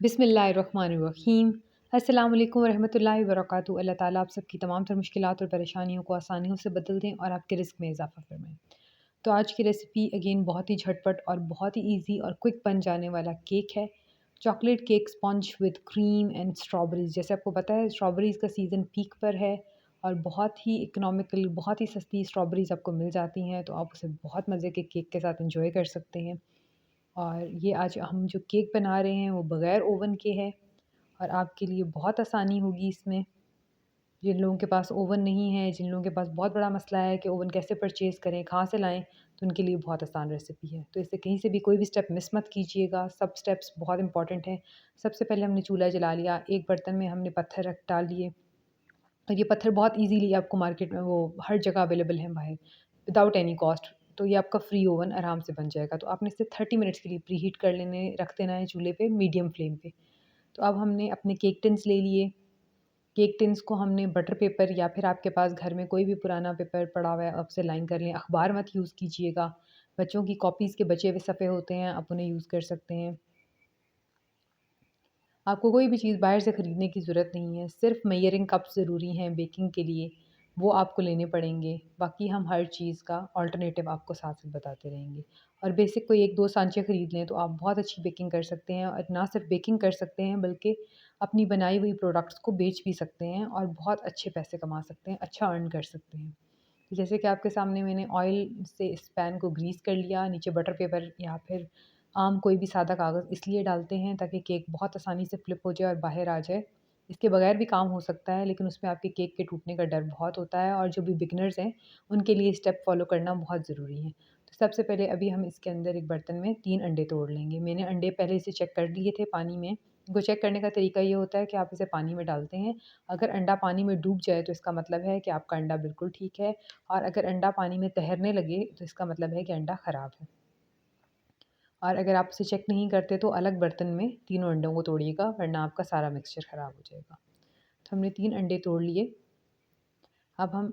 बिस्मिल्लाहिर्रहमानिर्रहीम। अस्सलाम वालेकुम रहमतुल्लाहि व बरकातुहू। अल्लाह ताला आप सबकी तमाम तर मुश्किलात और परेशानियों को आसानियों से बदल दें और आपके रिज़्क में इज़ाफ़ा फ़रमाएँ। तो आज की रेसिपी अगेन बहुत ही झटपट और बहुत ही ईज़ी और क्विक बन जाने वाला केक है। Chocolate cake sponge with cream and strawberries. जैसे आपको पता है स्ट्रॉबेरीज़ का सीज़न पीक पर है और बहुत ही इकोनॉमिकल, बहुत ही सस्ती स्ट्रॉबेरीज़ आपको मिल जाती हैं, तो आप उसे बहुत मज़े के केक के साथ एन्जॉय कर सकते हैं। और ये आज हम जो केक बना रहे हैं वो बग़ैर ओवन के है और आपके लिए बहुत आसानी होगी इसमें। जिन लोगों के पास ओवन नहीं है, जिन लोगों के पास बहुत बड़ा मसला है कि ओवन कैसे परचेज़ करें, कहाँ से लाएँ, तो उनके लिए बहुत आसान रेसिपी है। तो इससे कहीं से भी कोई भी स्टेप मिस मत कीजिएगा, सब स्टेप्स बहुत इंपॉर्टेंट हैं। सबसे पहले हमने चूल्हा जला लिया, एक बर्तन में हमने पत्थर रख डाल लिए और ये पत्थर बहुत ईज़िली आपको मार्केट में वो हर जगह अवेलेबल हैं बाहर, विदाउट एनी कॉस्ट। तो ये आपका फ्री ओवन आराम से बन जाएगा। तो आपने इसे 30 मिनट्स के लिए प्रीहीट रख देना है चूल्हे पे मीडियम फ्लेम पे। तो अब हमने अपने केक टिन्स ले लिए। केक टिन्स को हमने बटर पेपर या फिर आपके पास घर में कोई भी पुराना पेपर पड़ा हुआ है, आप उसे लाइन कर लें। अखबार मत यूज़ कीजिएगा। बच्चों की कॉपीज़ के बचे हुए सफ़े होते हैं, आप उन्हें यूज़ कर सकते हैं। आपको कोई भी चीज़ बाहर से ख़रीदने की ज़रूरत नहीं है, सिर्फ़ मेजरिंग कप्स ज़रूरी हैं बेकिंग के लिए, वो आपको लेने पड़ेंगे। बाकी हम हर चीज़ का अल्टरनेटिव आपको साथ-साथ बताते रहेंगे। और बेसिक कोई 1-2 सांचे ख़रीद लें तो आप बहुत अच्छी बेकिंग कर सकते हैं और ना सिर्फ़ बेकिंग कर सकते हैं बल्कि अपनी बनाई हुई प्रोडक्ट्स को बेच भी सकते हैं और बहुत अच्छे पैसे कमा सकते हैं, अच्छा अर्न कर सकते हैं। जैसे कि आपके सामने मैंने ऑयल से इस पैन को ग्रीस कर लिया, नीचे बटर पेपर या फिर आम कोई भी सादा कागज़ इसलिए डालते हैं ताकि केक बहुत आसानी से फ्लिप हो जाए और बाहर आ जाए। इसके बगैर भी काम हो सकता है लेकिन उसमें आपके केक के टूटने का डर बहुत होता है और जो भी बिगिनर्स हैं, उनके लिए स्टेप फ़ॉलो करना बहुत ज़रूरी है। तो सबसे पहले अभी हम इसके अंदर एक बर्तन में 3 अंडे तोड़ लेंगे। मैंने अंडे पहले से चेक कर लिए थे पानी में। इनको चेक करने का तरीका ये होता है कि आप इसे पानी में डालते हैं। अगर अंडा पानी में डूब जाए तो इसका मतलब है कि आपका अंडा बिल्कुल ठीक है और अगर अंडा पानी में तैरने लगे तो इसका मतलब है कि अंडा ख़राब है। और अगर आप इसे चेक नहीं करते तो अलग बर्तन में तीनों अंडों को तोड़िएगा वरना आपका सारा मिक्सचर ख़राब हो जाएगा। तो हमने 3 अंडे तोड़ लिए। अब हम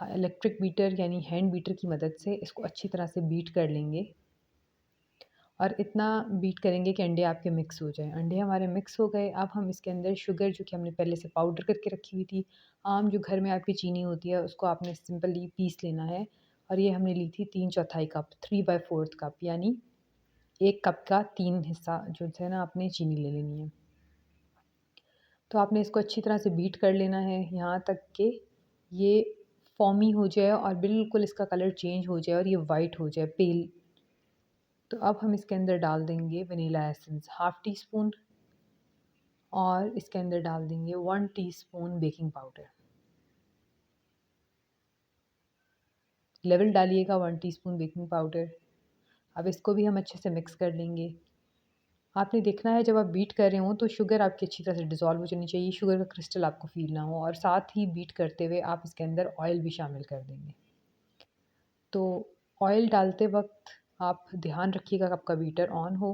इलेक्ट्रिक बीटर यानी हैंड बीटर की मदद से इसको अच्छी तरह से बीट कर लेंगे और इतना बीट करेंगे कि अंडे आपके मिक्स हो जाएँ। अंडे हमारे मिक्स हो गए, अब हम इसके अंदर शुगर जो कि हमने पहले से पाउडर करके रखी हुई थी, आम जो घर में आपकी चीनी होती है उसको आपने सिंपली पीस लेना है और ये हमने ली थी 3/4 कप, 3/4 कप यानी 1 कप का 3 हिस्सा जो है ना आपने चीनी ले लेनी है। तो आपने इसको अच्छी तरह से बीट कर लेना है यहाँ तक कि ये फ़ॉमी हो जाए और बिल्कुल इसका कलर चेंज हो जाए और ये वाइट हो जाए पेल। तो अब हम इसके अंदर डाल देंगे vanilla essence half tea spoon और इसके अंदर डाल देंगे 1 टीस्पून बेकिंग पाउडर। लेवल डालिएगा 1 टीस्पून बेकिंग पाउडर। अब इसको भी हम अच्छे से मिक्स कर लेंगे। आपने देखना है जब आप बीट कर रहे हो तो शुगर आपकी अच्छी तरह से डिज़ॉल्व हो जानी चाहिए, शुगर का क्रिस्टल आपको फ़ील ना हो और साथ ही बीट करते हुए आप इसके अंदर ऑयल भी शामिल कर देंगे। तो ऑयल डालते वक़्त आप ध्यान रखिएगा कि आपका बीटर ऑन हो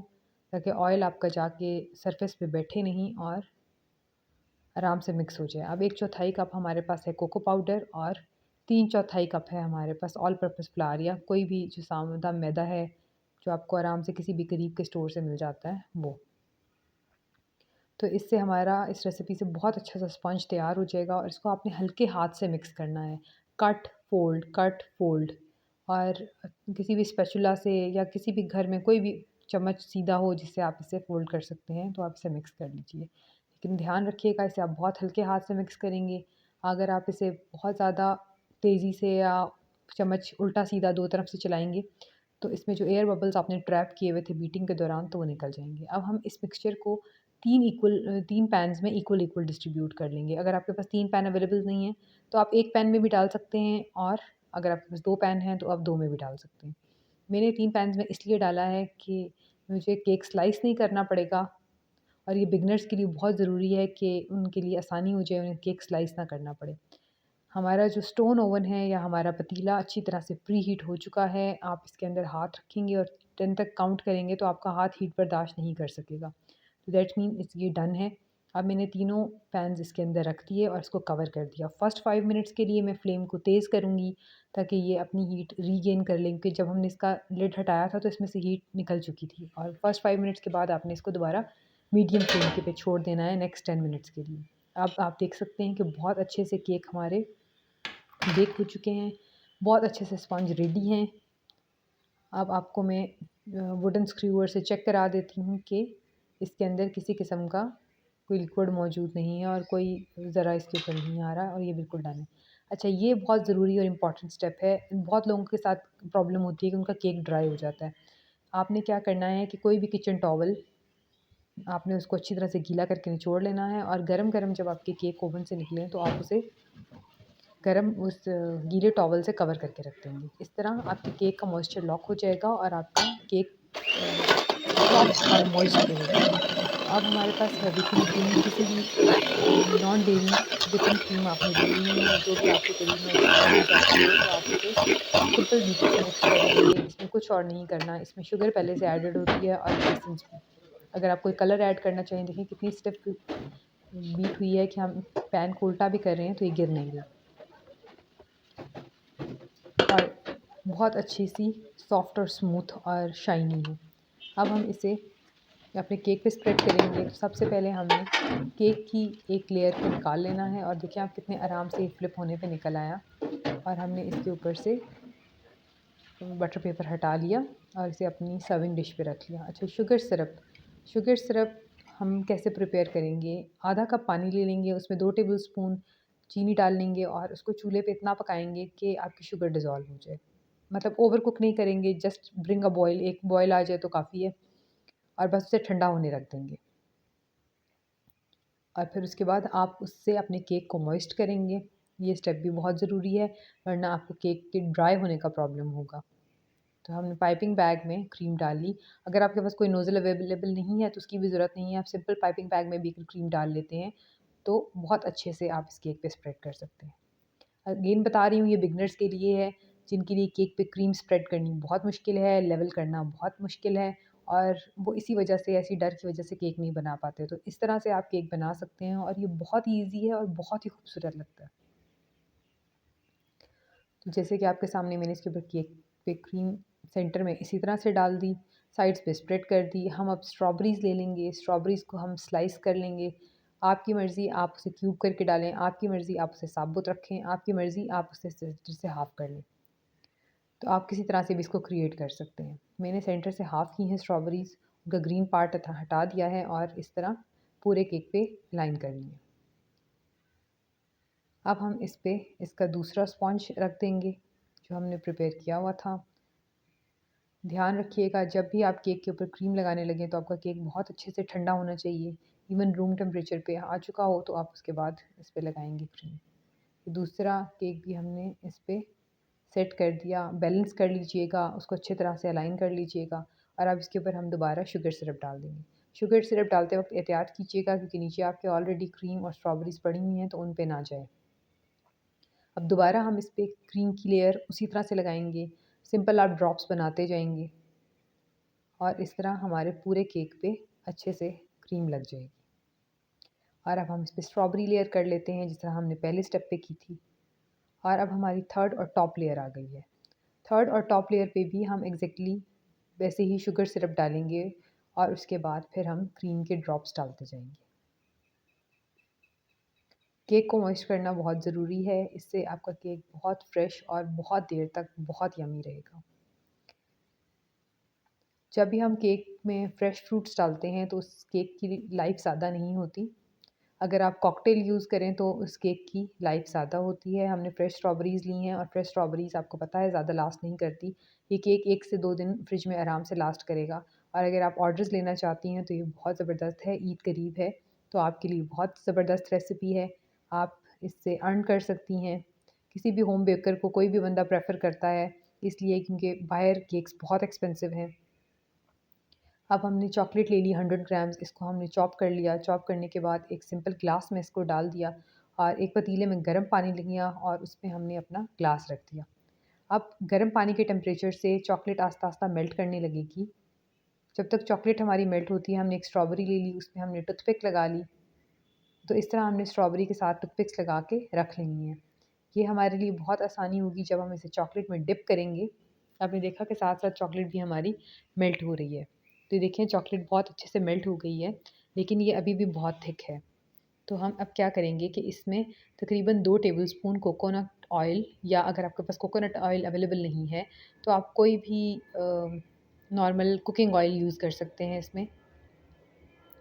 ताकि ऑयल आपका जाके सरफेस पे बैठे नहीं और आराम से मिक्स हो जाए। अब 1/4 कप हमारे पास है कोको पाउडर और 3/4 कप है हमारे पास ऑल पर्पस फ्लावर या कोई भी जो सादा मैदा है, जो आपको आराम से किसी भी करीब के स्टोर से मिल जाता है वो। तो इससे हमारा इस रेसिपी से बहुत अच्छा सा स्पंज तैयार हो जाएगा और इसको आपने हल्के हाथ से मिक्स करना है। कट, फ़ोल्ड और किसी भी स्पैचुला से या किसी भी घर में कोई भी चम्मच सीधा हो जिससे आप इसे फ़ोल्ड कर सकते हैं, तो आप इसे मिक्स कर लीजिए। लेकिन ध्यान रखिएगा इसे आप बहुत हल्के हाथ से मिक्स करेंगे। अगर आप इसे बहुत ज़्यादा तेज़ी से या चम्मच उल्टा-सीधा 2 तरफ से चलाएँगे, तो इसमें जो एयर बबल्स आपने ट्रैप किए हुए थे बीटिंग के दौरान, तो वो निकल जाएँगे। अब हम इस मिक्सचर को 3 पैन्स में इक्वल डिस्ट्रीब्यूट कर लेंगे। अगर आपके पास 3 पैन अवेलेबल नहीं है, तो आप 1 पैन में भी डाल सकते हैं और अगर आपके पास 2 पैन हैं, तो आप 2 में भी डाल सकते हैं। मैंने 3 पैन्स में इसलिए डाला है कि मुझे केक स्लाइस नहीं करना पड़ेगा और ये बिगिनर्स के लिए बहुत ज़रूरी है कि उनके लिए आसानी हो जाए, उन्हें केक स्लाइस ना करना पड़े। हमारा जो स्टोन ओवन है या हमारा पतीला अच्छी तरह से प्री हीट हो चुका है। आप इसके अंदर हाथ रखेंगे और 10 तक काउंट करेंगे तो आपका हाथ हीट बर्दाश्त नहीं कर सकेगा। तो दैट मीन इट्स ये डन है। अब मैंने तीनों पैन्स इसके अंदर रख दिए और इसको कवर कर दिया। फर्स्ट 5 मिनट्स के लिए मैं फ्लेम को तेज़ करूँगी ताकि ये अपनी हीट रीगेन कर लें क्योंकि जब हमने इसका लिड हटाया था तो इसमें से हीट निकल चुकी थी और फर्स्ट 5 मिनट्स के बाद आपने इसको दोबारा मीडियम फ्लेम के पे छोड़ देना है नेक्स्ट 10 मिनट्स के लिए। अब आप देख सकते हैं कि बहुत अच्छे से केक हमारे बेक हो चुके हैं, बहुत अच्छे से स्पंज रेडी हैं। अब आपको मैं वुडन स्क्रूअर से चेक करा देती हूँ कि इसके अंदर किसी किस्म का कोई लिक्विड मौजूद नहीं है और कोई ज़रा इसके ऊपर नहीं आ रहा और ये बिल्कुल डन है। अच्छा, ये बहुत ज़रूरी और इम्पॉर्टेंट स्टेप है। बहुत लोगों के साथ प्रॉब्लम होती है कि उनका केक ड्राई हो जाता है। आपने क्या करना है कि कोई भी किचन टॉवल आपने उसको अच्छी तरह से गीला करके निचोड़ लेना है और गरम-गरम जब आपके केक ओवन से निकलें तो आप उसे गरम उस गीले टॉवल से कवर करके रख देंगे। इस तरह आपके केक का मॉइस्चर लॉक हो जाएगा और आपका केक सॉफ्ट और मॉइस्ट रहेगा। अब हमारे पास है व्हिपिंग क्रीम, किसी भी नॉन डेयरी व्हिपिंग क्रीम आपने ले लेनी है, जो भी आपके करीब में दुकान मिल जाती है, तो आप उसे सिंपल बीटर से मिक्स कर लेंगे। इसमें कुछ और नहीं करना, इसमें शुगर पहले से एडेड होती है और एसेंस भी। अगर आप कोई कलर ऐड करना चाहें, देखिए कितनी स्टिफ बीट हुई है कि हम पैन को उल्टा भी कर रहे हैं तो ये गिर नहीं रही और बहुत अच्छी सी सॉफ्ट और स्मूथ और शाइनी है। अब हम इसे अपने केक पे स्प्रेड करेंगे। तो सबसे पहले हमें केक की एक लेयर को निकाल लेना है और देखिए आप कितने आराम से फ्लिप होने पे निकल आया और हमने इसके ऊपर से बटर पेपर हटा लिया और इसे अपनी सर्विंग डिश पे रख लिया। अच्छा, शुगर सिरप हम कैसे प्रिपेयर करेंगे? आधा कप पानी ले लेंगे, उसमें 2 टेबलस्पून चीनी डाल लेंगे और उसको चूल्हे पे इतना पकाएंगे कि आपकी शुगर डिज़ोल्व हो जाए। मतलब ओवर कुक नहीं करेंगे, जस्ट ब्रिंग अ बॉयल, एक बॉयल आ जाए तो काफ़ी है और बस उसे ठंडा होने रख देंगे। और फिर उसके बाद आप उससे अपने केक को मॉइस्ट करेंगे। ये स्टेप भी बहुत ज़रूरी है, वरना आपको केक के ड्राई होने का प्रॉब्लम होगा। तो हमने पाइपिंग बैग में क्रीम डाल ली। अगर आपके पास कोई नोज़ल अवेलेबल नहीं है तो उसकी भी ज़रूरत नहीं है, आप सिंपल पाइपिंग बैग में भी क्रीम डाल लेते हैं तो बहुत अच्छे से आप इस केक पे स्प्रेड कर सकते हैं। अगेन बता रही हूँ, ये बिगनर्स के लिए है, जिनके लिए केक पे क्रीम स्प्रेड करनी बहुत मुश्किल है, लेवल करना बहुत मुश्किल है और वो इसी वजह से, ऐसी डर की वजह से केक नहीं बना पाते। तो इस तरह से आप केक बना सकते हैं और ये बहुत ही ईज़ी है और बहुत ही खूबसूरत लगता है। तो जैसे कि आपके सामने मैंने इसके ऊपर केक पे क्रीम सेंटर में इसी तरह से डाल दी, साइड्स पे स्प्रेड कर दी। हम अब स्ट्रॉबेरीज़ ले लेंगे, स्ट्रॉबेरीज़ को हम स्लाइस कर लेंगे। आपकी मर्ज़ी आप उसे क्यूब करके डालें, आपकी मर्ज़ी आप उसे साबुत रखें, आपकी मर्ज़ी आप उसे सेंटर से हाफ़ कर लें। तो आप किसी तरह से भी इसको क्रिएट कर सकते हैं। मैंने सेंटर से हाफ़ की हैं स्ट्रॉबेरीज़, उनका ग्रीन पार्ट हटा दिया है और इस तरह पूरे केक पे लाइन कर ली है। अब हम इस पे इसका दूसरा स्पॉन्ज रख देंगे, जो हमने प्रिपेयर किया हुआ था। ध्यान रखिएगा, जब भी आप केक के ऊपर क्रीम लगाने लगें तो आपका केक बहुत अच्छे से ठंडा होना चाहिए। इवन रूम टेम्परेचर पे आ चुका हो तो आप उसके बाद इस पे लगाएंगे क्रीम। दूसरा केक भी हमने इस पे सेट कर दिया। बैलेंस कर लीजिएगा, उसको अच्छी तरह से अलाइन कर लीजिएगा और अब इसके ऊपर हम दोबारा शुगर सिरप डाल देंगे। शुगर सिरप डालते वक्त एहतियात कीजिएगा, क्योंकि नीचे आपके ऑलरेडी क्रीम और स्ट्रॉबेरीज़ पड़ी हुई हैं तो उन पे ना जाए। अब दोबारा हम इस पे क्रीम की लेयर उसी तरह से लगाएंगे। सिंपल आप ड्रॉप्स बनाते जाएंगे और इस तरह हमारे पूरे केक पे अच्छे से क्रीम लग जाएगी। और अब हम इस पे स्ट्रॉबेरी लेयर कर लेते हैं, जिस तरह हमने पहले स्टेप पे की थी। और अब हमारी थर्ड और टॉप लेयर आ गई है। थर्ड और टॉप लेयर पे भी हम एग्जैक्टली वैसे ही शुगर सिरप डालेंगे और उसके बाद फिर हम क्रीम के ड्रॉप्स डालते जाएंगे। केक को मॉइस्ट करना बहुत ज़रूरी है, इससे आपका केक बहुत फ्रेश और बहुत देर तक बहुत यमी रहेगा। जब भी हम केक में फ्रेश फ्रूट्स डालते हैं तो उस केक की लाइफ ज़्यादा नहीं होती। अगर आप कॉकटेल यूज़ करें तो उस केक की लाइफ ज़्यादा होती है। हमने फ्रेश स्ट्रॉबेरीज़ ली हैं और फ्रेश स्ट्रॉबेरीज़ आपको पता है ज़्यादा लास्ट नहीं करती। ये केक 1 से 2 दिन फ्रिज में आराम से लास्ट करेगा। और अगर आप ऑर्डर्स लेना चाहती हैं तो ये बहुत ज़बरदस्त है, ईद करीब है तो आपके लिए बहुत ज़बरदस्त रेसिपी है। आप इससे अर्न कर सकती हैं। किसी भी होम बेकर को कोई भी बंदा प्रेफ़र करता है, इसलिए क्योंकि बाहर केक्स बहुत एक्सपेंसिव हैं। अब हमने चॉकलेट ले ली 100 ग्राम्स, इसको हमने चॉप कर लिया। चॉप करने के बाद एक सिंपल ग्लास में इसको डाल दिया और एक पतीले में गर्म पानी लिया और उसमें हमने अपना ग्लास रख दिया। अब गर्म पानी के टेम्परेचर से चॉकलेट आस्ता-आस्ता मेल्ट करने लगेगी। जब तक चॉकलेट हमारी मेल्ट होती है, हमने एक स्ट्रॉबेरी ले ली, उसमें हमने टूथपिक लगा ली। तो इस तरह हमने स्ट्रॉबेरी के साथ टूथपिक्स लगा के रख लेनी है। ये हमारे लिए बहुत आसानी होगी जब हम इसे चॉकलेट में डिप करेंगे। आपने देखा कि साथ-साथ चॉकलेट भी हमारी मेल्ट हो रही है। तो ये देखें चॉकलेट बहुत अच्छे से मेल्ट हो गई है। लेकिन ये अभी भी बहुत थिक है। तो हम अब क्या करेंगे कि इसमें तकरीबन 2 टेबलस्पून कोकोनट ऑयल, या अगर आपके पास कोकोनट ऑयल अवेलेबल नहीं है तो आप कोई भी नॉर्मल कुकिंग ऑयल यूज़ कर सकते हैं इसमें।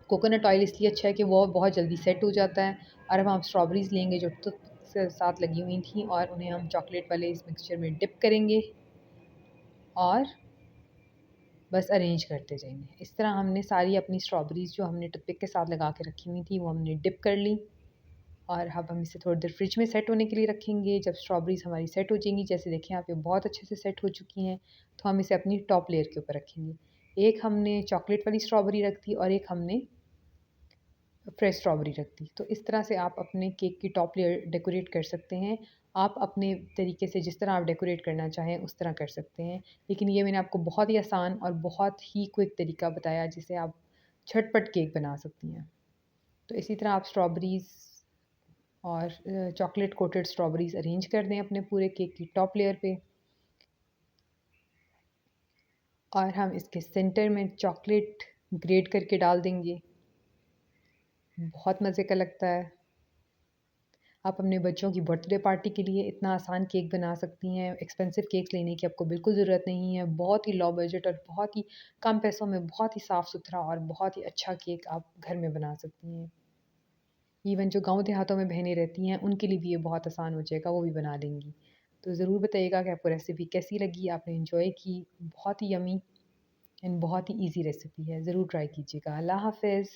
कोकोनट ऑयल इसलिए अच्छा है कि वो बहुत जल्दी सेट हो जाता है। और अब हम स्ट्रॉबेरीज़ लेंगे जो टूथ से साथ लगी हुई थी, और उन्हें हम चॉकलेट वाले इस मिक्सचर में डिप करेंगे और बस अरेंज करते जाएंगे। इस तरह हमने सारी अपनी स्ट्रॉबेरीज़ जो हमने टूथपिक के साथ लगा के रखी हुई थी वो हमने डिप कर ली। और अब हम इसे थोड़ी देर फ्रिज में सेट होने के लिए रखेंगे। जब स्ट्रॉबेरीज़ हमारी सेट हो जाएंगी, जैसे देखें आप ये बहुत अच्छे से सेट हो चुकी हैं, तो हम इसे अपनी टॉप लेयर के ऊपर रखेंगे। एक हमने चॉकलेट वाली स्ट्रॉबेरी रख दी और एक हमने फ्रेश स्ट्रॉबेरी रख दी। तो इस तरह से आप अपने केक की टॉप लेयर डेकोरेट कर सकते हैं। आप अपने तरीके से जिस तरह आप डेकोरेट करना चाहें उस तरह कर सकते हैं। लेकिन ये मैंने आपको बहुत ही आसान और बहुत ही क्विक तरीका बताया जिससे आप झटपट केक बना सकती हैं। तो इसी तरह आप स्ट्रॉबेरीज़ और चॉकलेट कोटेड स्ट्रॉबेरीज़ अरेंज कर दें अपने पूरे केक की टॉप लेयर पे। और हम इसके सेंटर में चॉकलेट ग्रेट करके डाल देंगे। बहुत मज़े का लगता है। आप अपने बच्चों की बर्थडे पार्टी के लिए इतना आसान केक बना सकती हैं। एक्सपेंसिव केक्स लेने की आपको बिल्कुल ज़रूरत नहीं है। बहुत ही लो बजट और बहुत ही कम पैसों में बहुत ही साफ़ सुथरा और बहुत ही अच्छा केक आप घर में बना सकती हैं। इवन जो गाँव देहातों में बहनें रहती हैं उनके लिए भी ये बहुत आसान हो जाएगा, वो भी बना लेंगी। तो ज़रूर बताइएगा कि आपको रेसिपी कैसी लगी, आपने एंजॉय की। बहुत ही यम्मी एंड बहुत ही ईज़ी रेसिपी है, ज़रूर ट्राई कीजिएगा। अल्लाह हाफ़िज़।